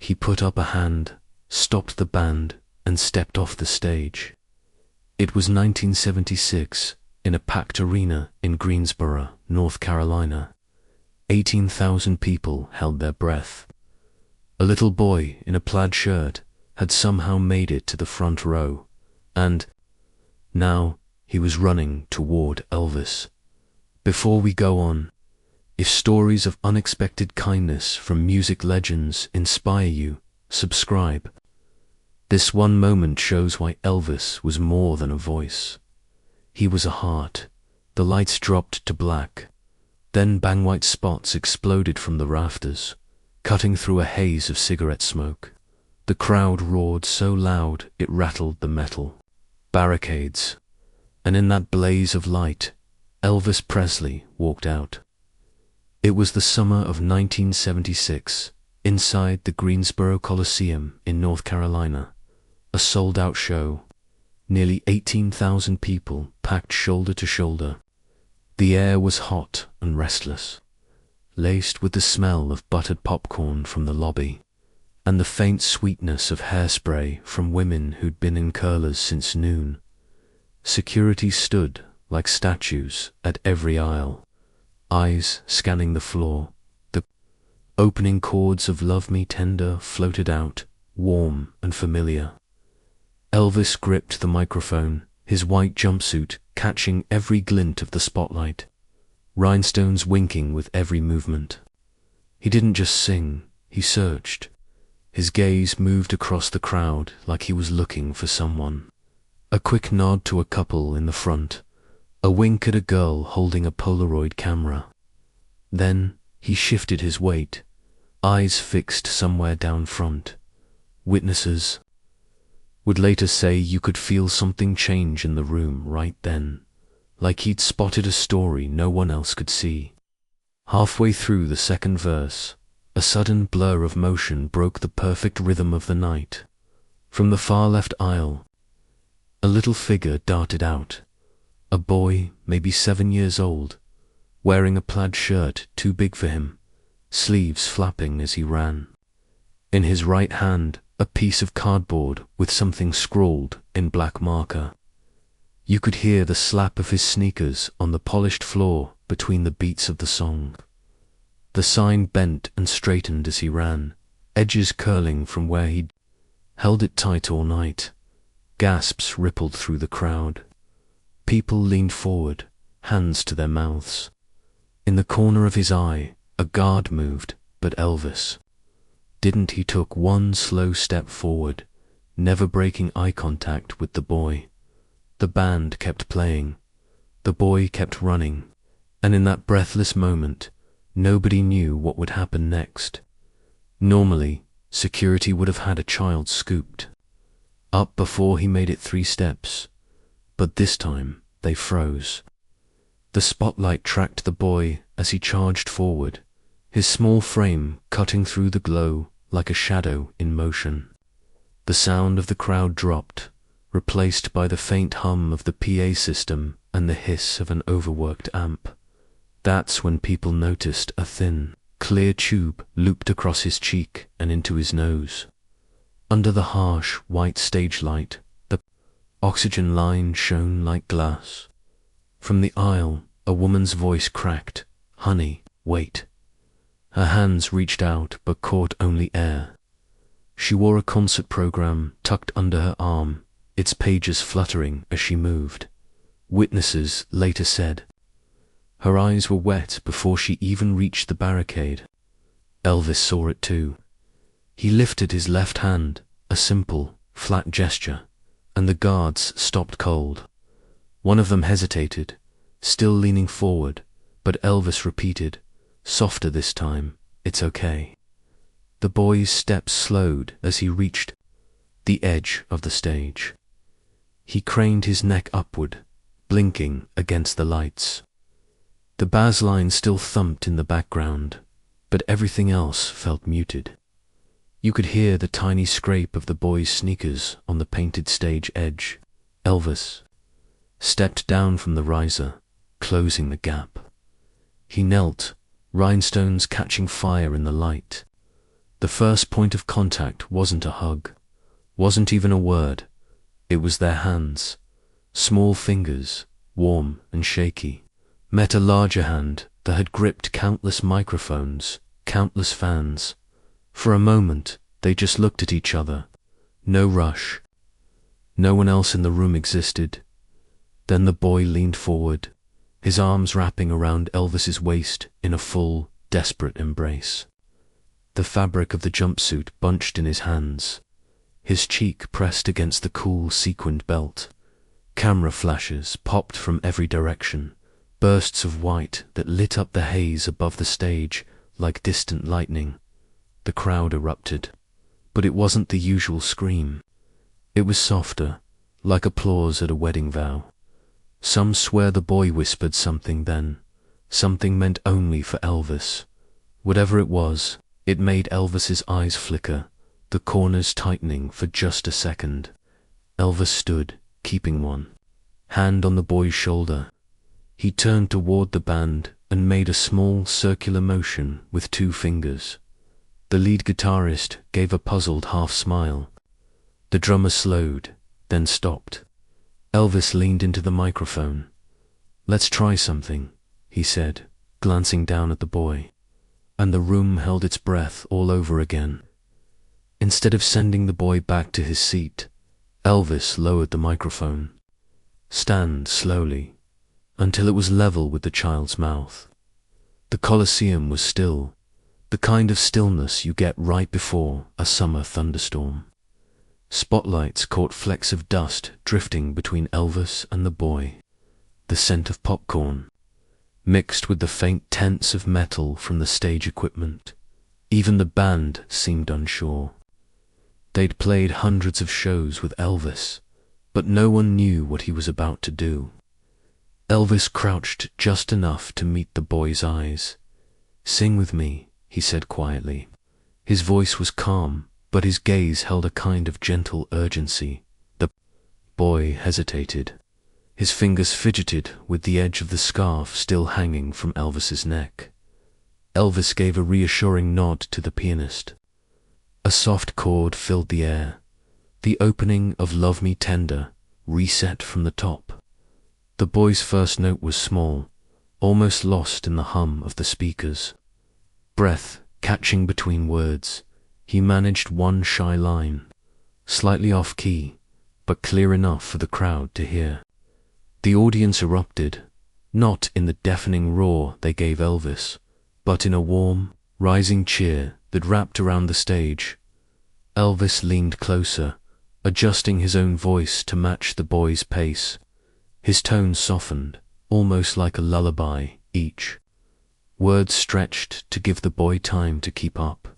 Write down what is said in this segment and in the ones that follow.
He put up a hand, stopped the band, and stepped off the stage. It was 1976, in a packed arena in Greensboro, North Carolina. 18,000 people held their breath. A little boy in a plaid shirt had somehow made it to the front row, and now he was running toward Elvis. Before we go on, if stories of unexpected kindness from music legends inspire you, subscribe. This one moment shows why Elvis was more than a voice. He was a heart. The lights dropped to black. Then bang white spots exploded from the rafters, cutting through a haze of cigarette smoke. The crowd roared so loud it rattled the metal barricades. And in that blaze of light, Elvis Presley walked out. It was the summer of 1976, inside the Greensboro Coliseum in North Carolina, a sold-out show. Nearly 18,000 people packed shoulder to shoulder. The air was hot and restless, laced with the smell of buttered popcorn from the lobby, and the faint sweetness of hairspray from women who'd been in curlers since noon. Security stood like statues at every aisle, eyes scanning the floor. The opening chords of Love Me Tender floated out, warm and familiar. Elvis gripped the microphone, his white jumpsuit catching every glint of the spotlight, rhinestones winking with every movement. He didn't just sing, he searched. His gaze moved across the crowd like he was looking for someone. A quick nod to a couple in the front, a wink at a girl holding a Polaroid camera. Then he shifted his weight, eyes fixed somewhere down front. Witnesses would later say you could feel something change in the room right then, like he'd spotted a story no one else could see. Halfway through the second verse, a sudden blur of motion broke the perfect rhythm of the night. From the far left aisle, a little figure darted out, a boy, maybe 7 years old, wearing a plaid shirt too big for him, sleeves flapping as he ran. In his right hand, a piece of cardboard with something scrawled in black marker. You could hear the slap of his sneakers on the polished floor between the beats of the song. The sign bent and straightened as he ran, edges curling from where he'd held it tight all night. Gasps rippled through the crowd. People leaned forward, hands to their mouths. In the corner of his eye, a guard moved, but Elvis didn't. He took one slow step forward, never breaking eye contact with the boy. The band kept playing. The boy kept running. And in that breathless moment, nobody knew what would happen next. Normally, security would have had a child scooped up before he made it 3 steps, but this time they froze. The spotlight tracked the boy as he charged forward, his small frame cutting through the glow like a shadow in motion. The sound of the crowd dropped, replaced by the faint hum of the PA system and the hiss of an overworked amp. That's when people noticed a thin, clear tube looped across his cheek and into his nose. Under the harsh, white stage light, the oxygen line shone like glass. From the aisle, a woman's voice cracked, "Honey, wait." Her hands reached out but caught only air. She wore a concert program tucked under her arm, its pages fluttering as she moved. Witnesses later said her eyes were wet before she even reached the barricade. Elvis saw it too. He lifted his left hand, a simple, flat gesture, and the guards stopped cold. One of them hesitated, still leaning forward, but Elvis repeated, softer this time, it's okay. The boy's steps slowed as he reached the edge of the stage. He craned his neck upward, blinking against the lights. The bass line still thumped in the background, but everything else felt muted. You could hear the tiny scrape of the boy's sneakers on the painted stage edge. Elvis stepped down from the riser, closing the gap. He knelt, rhinestones catching fire in the light. The first point of contact wasn't a hug, wasn't even a word. It was their hands, small fingers, warm and shaky, met a larger hand that had gripped countless microphones, countless fans. For a moment, they just looked at each other. No rush. No one else in the room existed. Then the boy leaned forward, his arms wrapping around Elvis's waist in a full, desperate embrace. The fabric of the jumpsuit bunched in his hands, his cheek pressed against the cool sequined belt. Camera flashes popped from every direction, bursts of white that lit up the haze above the stage like distant lightning. The crowd erupted, but it wasn't the usual scream. It was softer, like applause at a wedding vow. Some swear the boy whispered something then, something meant only for Elvis. Whatever it was, it made Elvis's eyes flicker, the corners tightening for just a second. Elvis stood, keeping one hand on the boy's shoulder. He turned toward the band and made a small circular motion with 2 fingers. The lead guitarist gave a puzzled half smile. The drummer slowed, then stopped. Elvis leaned into the microphone. "Let's try something," he said, glancing down at the boy. And the room held its breath all over again. Instead of sending the boy back to his seat, Elvis lowered the microphone. "Stand slowly," until it was level with the child's mouth. The Colosseum was still, the kind of stillness you get right before a summer thunderstorm. Spotlights caught flecks of dust drifting between Elvis and the boy, the scent of popcorn, mixed with the faint tense of metal from the stage equipment. Even the band seemed unsure. They'd played hundreds of shows with Elvis, but no one knew what he was about to do. Elvis crouched just enough to meet the boy's eyes. "Sing with me," he said quietly. His voice was calm, but his gaze held a kind of gentle urgency. The boy hesitated. His fingers fidgeted with the edge of the scarf still hanging from Elvis's neck. Elvis gave a reassuring nod to the pianist. A soft chord filled the air, the opening of "Love Me Tender," reset from the top. The boy's first note was small, almost lost in the hum of the speakers. Breath catching between words, he managed one shy line, slightly off-key, but clear enough for the crowd to hear. The audience erupted, not in the deafening roar they gave Elvis, but in a warm, rising cheer that wrapped around the stage. Elvis leaned closer, adjusting his own voice to match the boy's pace. His tone softened, almost like a lullaby, each word stretched to give the boy time to keep up.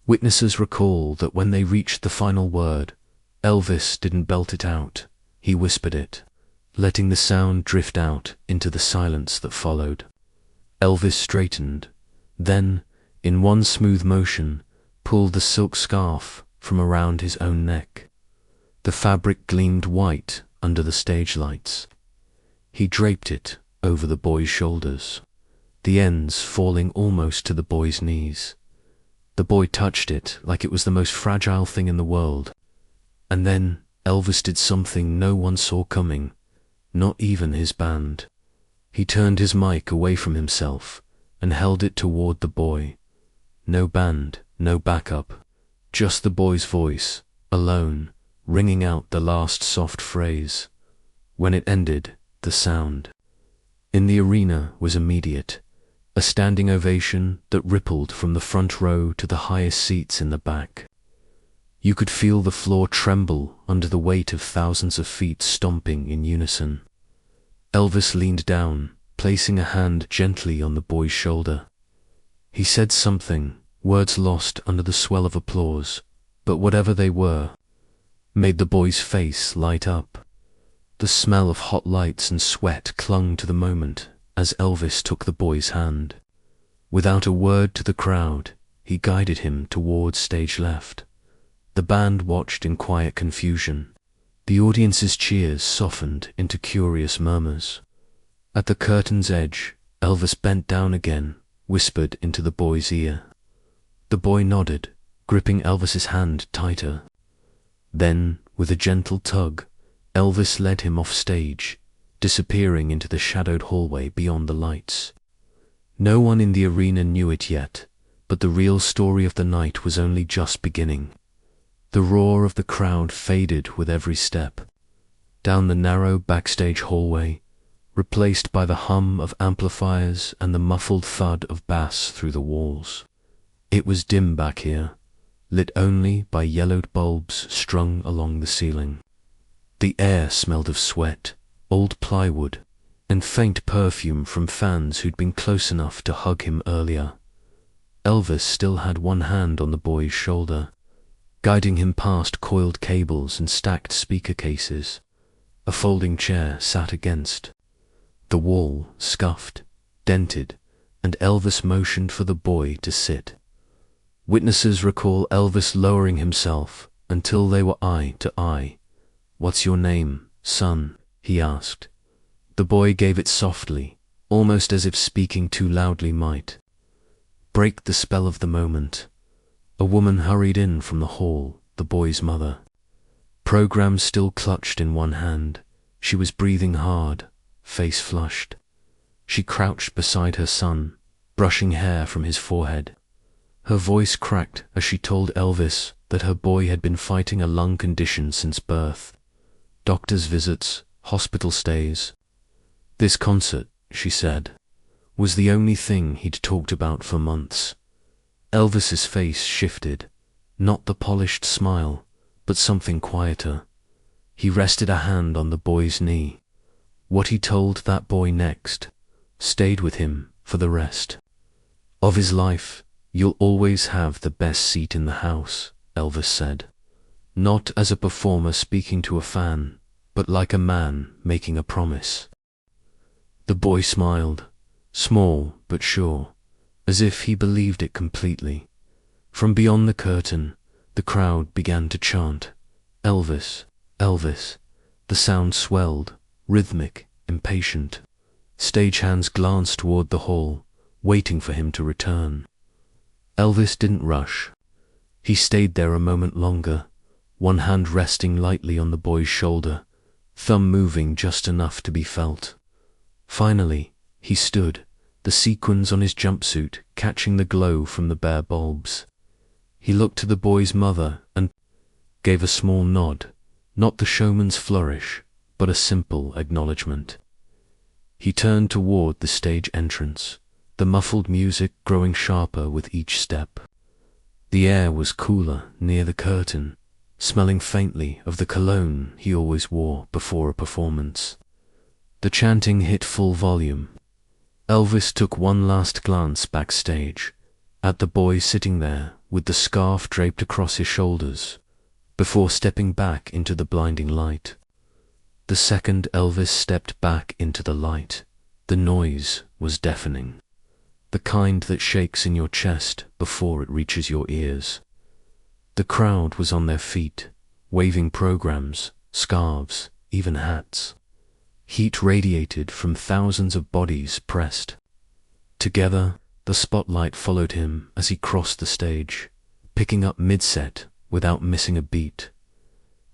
Witnesses recall that when they reached the final word, Elvis didn't belt it out, he whispered it, letting the sound drift out into the silence that followed. Elvis straightened, then, in one smooth motion, pulled the silk scarf from around his own neck. The fabric gleamed white under the stage lights. He draped it over the boy's shoulders, the ends falling almost to the boy's knees. The boy touched it like it was the most fragile thing in the world. And then Elvis did something no one saw coming, not even his band. He turned his mic away from himself and held it toward the boy. No band, no backup, just the boy's voice, alone, ringing out the last soft phrase. When it ended, the sound in the arena was immediate, a standing ovation that rippled from the front row to the highest seats in the back. You could feel the floor tremble under the weight of thousands of feet stomping in unison. Elvis leaned down, placing a hand gently on the boy's shoulder. He said something, words lost under the swell of applause, but whatever they were, made the boy's face light up. The smell of hot lights and sweat clung to the moment as Elvis took the boy's hand. Without a word to the crowd, he guided him towards stage left. The band watched in quiet confusion. The audience's cheers softened into curious murmurs. At the curtain's edge, Elvis bent down again, whispered into the boy's ear, The boy nodded, gripping Elvis's hand tighter. Then, with a gentle tug, Elvis led him off stage, disappearing into the shadowed hallway beyond the lights. No one in the arena knew it yet, but the real story of the night was only just beginning. The roar of the crowd faded with every step. Down the narrow backstage hallway, replaced by the hum of amplifiers and the muffled thud of bass through the walls. It was dim back here, lit only by yellowed bulbs strung along the ceiling. The air smelled of sweat, old plywood, and faint perfume from fans who'd been close enough to hug him earlier. Elvis still had one hand on the boy's shoulder, guiding him past coiled cables and stacked speaker cases. A folding chair sat against. The wall scuffed, dented, and Elvis motioned for the boy to sit. Witnesses recall Elvis lowering himself until they were eye to eye. "What's your name, son?" he asked. The boy gave it softly, almost as if speaking too loudly might. Break the spell of the moment. A woman hurried in from the hall, the boy's mother. Program still clutched in one hand. She was breathing hard, face flushed. She crouched beside her son, brushing hair from his forehead. Her voice cracked as she told Elvis that her boy had been fighting a lung condition since birth. Doctor's visits, hospital stays. This concert, she said, was the only thing he'd talked about for months. Elvis's face shifted, not the polished smile, but something quieter. He rested a hand on the boy's knee. What he told that boy next stayed with him for the rest of his life. "You'll always have the best seat in the house," Elvis said. Not as a performer speaking to a fan, but like a man making a promise. The boy smiled, small but sure, as if he believed it completely. From beyond the curtain, the crowd began to chant, "Elvis, Elvis." The sound swelled, rhythmic, impatient. Stagehands glanced toward the hall, waiting for him to return. Elvis didn't rush. He stayed there a moment longer, one hand resting lightly on the boy's shoulder, thumb moving just enough to be felt. Finally, he stood, the sequins on his jumpsuit catching the glow from the bare bulbs. He looked to the boy's mother and gave a small nod, not the showman's flourish, but a simple acknowledgement. He turned toward the stage entrance, the muffled music growing sharper with each step. The air was cooler near the curtain, smelling faintly of the cologne he always wore before a performance. The chanting hit full volume. Elvis took one last glance backstage, at the boy sitting there with the scarf draped across his shoulders, before stepping back into the blinding light. The second Elvis stepped back into the light, the noise was deafening. The kind that shakes in your chest before it reaches your ears. The crowd was on their feet, waving programs, scarves, even hats. Heat radiated from thousands of bodies pressed. Together, the spotlight followed him as he crossed the stage, picking up mid-set without missing a beat.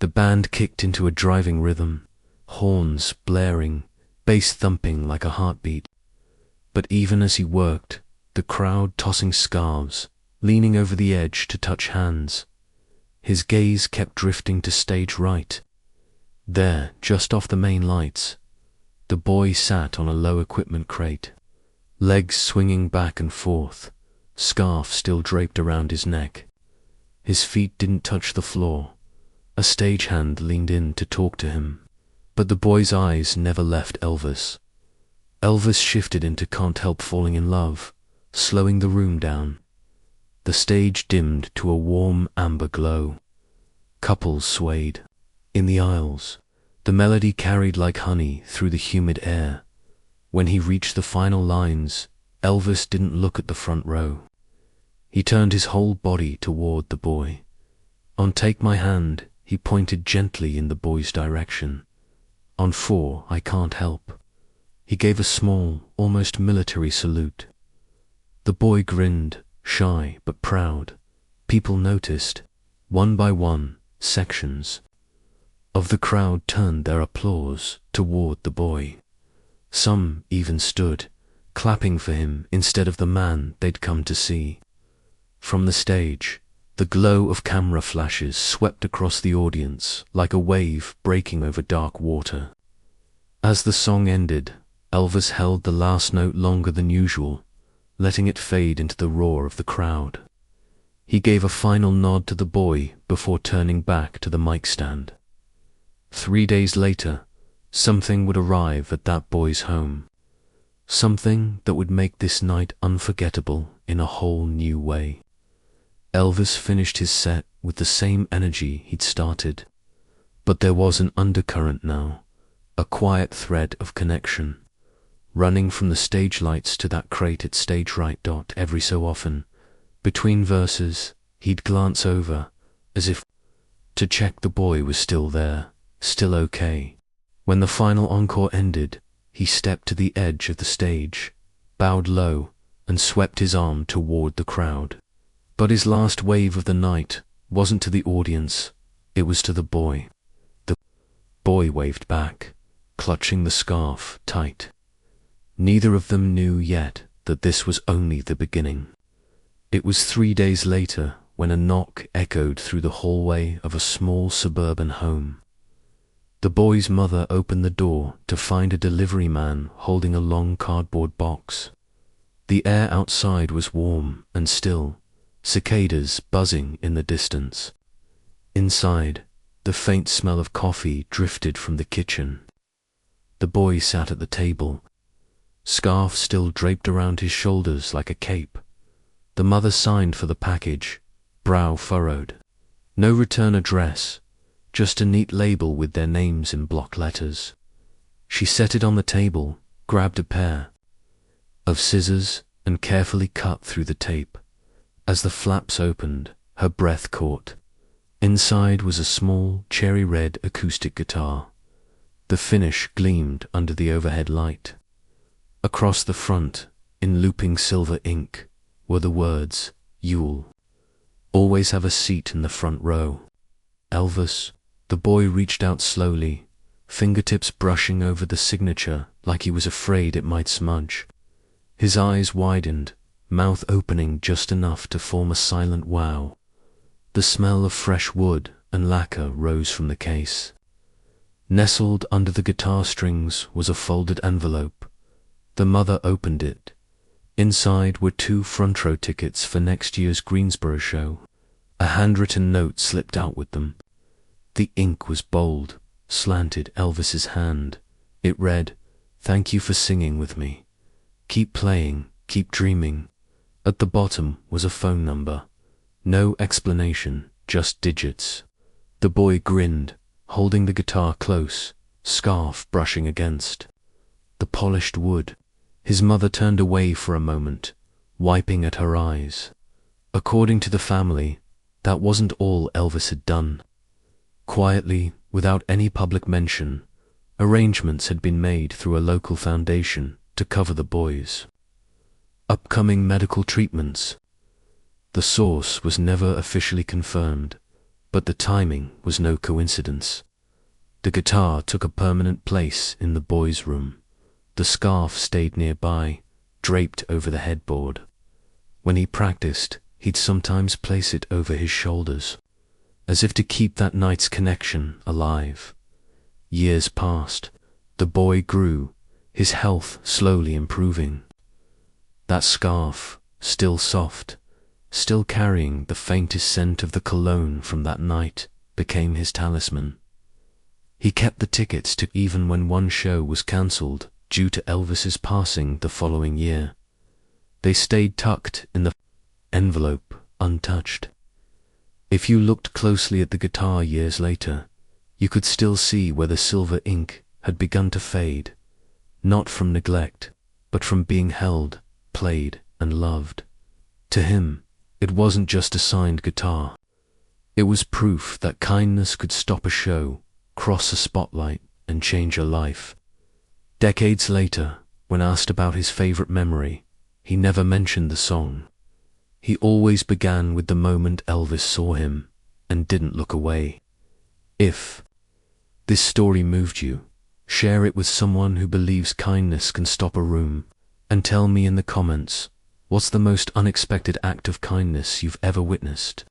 The band kicked into a driving rhythm, horns blaring, bass thumping like a heartbeat. But even as he worked, the crowd tossing scarves, leaning over the edge to touch hands, his gaze kept drifting to stage right. There, just off the main lights, the boy sat on a low equipment crate, legs swinging back and forth, scarf still draped around his neck. His feet didn't touch the floor. A stagehand leaned in to talk to him, but the boy's eyes never left Elvis. Elvis shifted into Can't Help Falling in Love, slowing the room down. The stage dimmed to a warm amber glow. Couples swayed. In the aisles, the melody carried like honey through the humid air. When he reached the final lines, Elvis didn't look at the front row. He turned his whole body toward the boy. On "Take My Hand," he pointed gently in the boy's direction. On 4, "I Can't Help." He gave a small, almost military salute. The boy grinned, shy but proud. People noticed. One by one, sections of the crowd turned their applause toward the boy. Some even stood, clapping for him instead of the man they'd come to see. From the stage, the glow of camera flashes swept across the audience like a wave breaking over dark water. As the song ended, Elvis held the last note longer than usual, letting it fade into the roar of the crowd. He gave a final nod to the boy before turning back to the mic stand. 3 days later, something would arrive at that boy's home. Something that would make this night unforgettable in a whole new way. Elvis finished his set with the same energy he'd started. But there was an undercurrent now, a quiet thread of connection, running from the stage lights to that crate at stage right. Every so often, between verses, he'd glance over, as if to check the boy was still there, still okay. When the final encore ended, he stepped to the edge of the stage, bowed low, and swept his arm toward the crowd. But his last wave of the night wasn't to the audience, it was to the boy. The boy waved back, clutching the scarf tight. Neither of them knew yet that this was only the beginning. It was 3 days later when a knock echoed through the hallway of a small suburban home. The boy's mother opened the door to find a delivery man holding a long cardboard box. The air outside was warm and still, cicadas buzzing in the distance. Inside, the faint smell of coffee drifted from the kitchen. The boy sat at the table, scarf still draped around his shoulders like a cape. The mother signed for the package, brow furrowed. No return address, just a neat label with their names in block letters. She set it on the table, grabbed a pair of scissors, and carefully cut through the tape. As the flaps opened, her breath caught. Inside was a small, cherry-red acoustic guitar. The finish gleamed under the overhead light. Across the front, in looping silver ink, were the words, "You'll always have a seat in the front row." Elvis. The boy reached out slowly, fingertips brushing over the signature like he was afraid it might smudge. His eyes widened, mouth opening just enough to form a silent wow. The smell of fresh wood and lacquer rose from the case. Nestled under the guitar strings was a folded envelope. The mother opened it. Inside were 2 front row tickets for next year's Greensboro show. A handwritten note slipped out with them. The ink was bold, slanted Elvis's hand. It read, "Thank you for singing with me. Keep playing, keep dreaming." At the bottom was a phone number. No explanation, just digits. The boy grinned, holding the guitar close, scarf brushing against the polished wood. His mother turned away for a moment, wiping at her eyes. According to the family, that wasn't all Elvis had done. Quietly, without any public mention, arrangements had been made through a local foundation to cover the boy's upcoming medical treatments. The source was never officially confirmed, but the timing was no coincidence. The guitar took a permanent place in the boy's room. The scarf stayed nearby, draped over the headboard. When he practiced, he'd sometimes place it over his shoulders, as if to keep that night's connection alive. Years passed. The boy grew, his health slowly improving. That scarf, still soft, still carrying the faintest scent of the cologne from that night, became his talisman. He kept the tickets to even when one show was cancelled due to Elvis's passing the following year. They stayed tucked in the envelope, untouched. If you looked closely at the guitar years later, you could still see where the silver ink had begun to fade, not from neglect, but from being held, played, and loved. To him, it wasn't just a signed guitar. It was proof that kindness could stop a show, cross a spotlight, and change a life. Decades later, when asked about his favorite memory, he never mentioned the song. He always began with the moment Elvis saw him and didn't look away. If this story moved you, share it with someone who believes kindness can stop a room, and tell me in the comments, what's the most unexpected act of kindness you've ever witnessed?